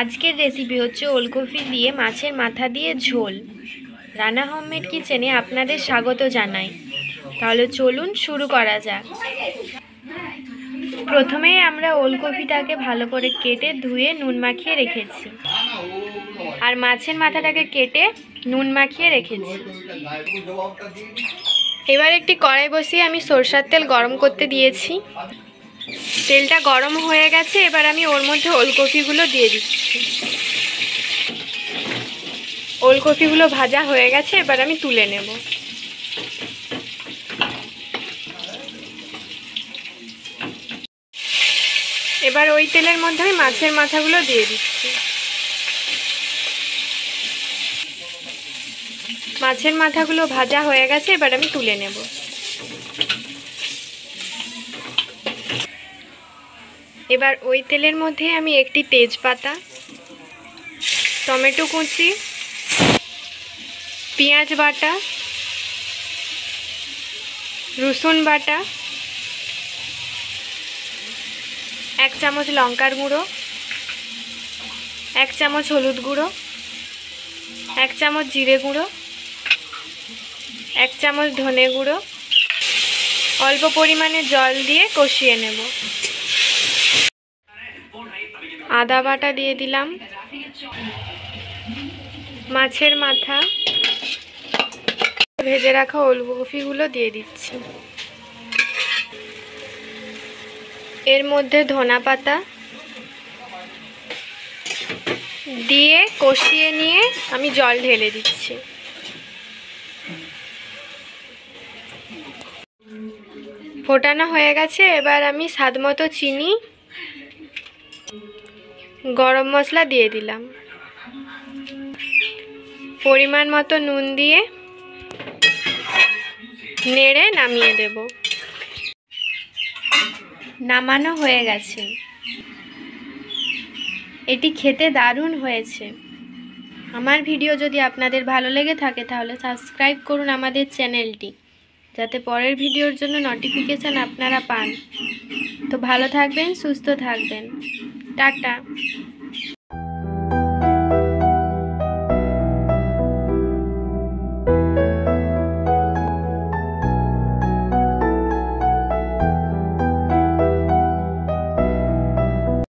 আজকের রেসিপি হচ্ছে ওলকপি দিয়ে মাছের মাথা দিয়ে ঝোল। রানা হোমমেড কিচেনে আপনাদের স্বাগত জানাই। তাহলে চলুন শুরু করা যাক। প্রথমেই আমরা ওলকপিটাকে ভালো করে কেটে ধুয়ে নুন মাখিয়ে রেখেছি, আর মাছের মাথাটাকে কেটে নুন মাখিয়ে রেখেছি। এবার একটি কড়াই বসিয়ে আমি সরষের তেল গরম করতে দিয়েছি। তেলটা গরম হয়ে গেছে, এবার আমি ওর মধ্যে ওলকপিগুলো দিয়ে দিচ্ছি। ওলকপিগুলো ভাজা হয়ে গেছে, এবার আমি তুলে নেব। এবার ওই তেলের মধ্যে আমি মাছের মাথাগুলো দিয়ে দিচ্ছি। মাছের মাথাগুলো ভাজা হয়ে গেছে, এবার আমি তুলে নেব। এবার ওই তেলের মধ্যে আমি একটি তেজপাতা, টমেটো কুচি, পেঁয়াজ বাটা, রসুন বাটা, 1 চামচ লঙ্কার গুঁড়ো, 1 চামচ হলুদ গুঁড়ো, 1 চামচ জিরে গুঁড়ো, 1 চামচ ধনে গুঁড়ো, অল্প পরিমাণে জল দিয়ে কষিয়ে নেব। আদা বাটা দিয়ে দিলাম, মাছের মাথা, ভেজে রাখা ওলকপিগুলো দিয়ে দিচ্ছি। এর মধ্যে ধনা পাতা দিয়ে কষিয়ে নিয়ে আমি জল ঢেলে দিচ্ছি। ফোটানো হয়ে গেছে, এবার আমি স্বাদমতো চিনি, গরম মশলা দিয়ে দিলাম, পরিমাণ মতো নুন দিয়ে নেড়ে নামিয়ে দেব। নামানো হয়ে গেছে। এটি খেতে দারুণ হয়েছে। আমার ভিডিও যদি আপনাদের ভালো লেগে থাকে তাহলে সাবস্ক্রাইব করুন আমাদের চ্যানেলটি, যাতে পরের ভিডিওর জন্য নোটিফিকেশান আপনারা পান। তো ভালো থাকবেন, সুস্থ থাকবেন। টাটা।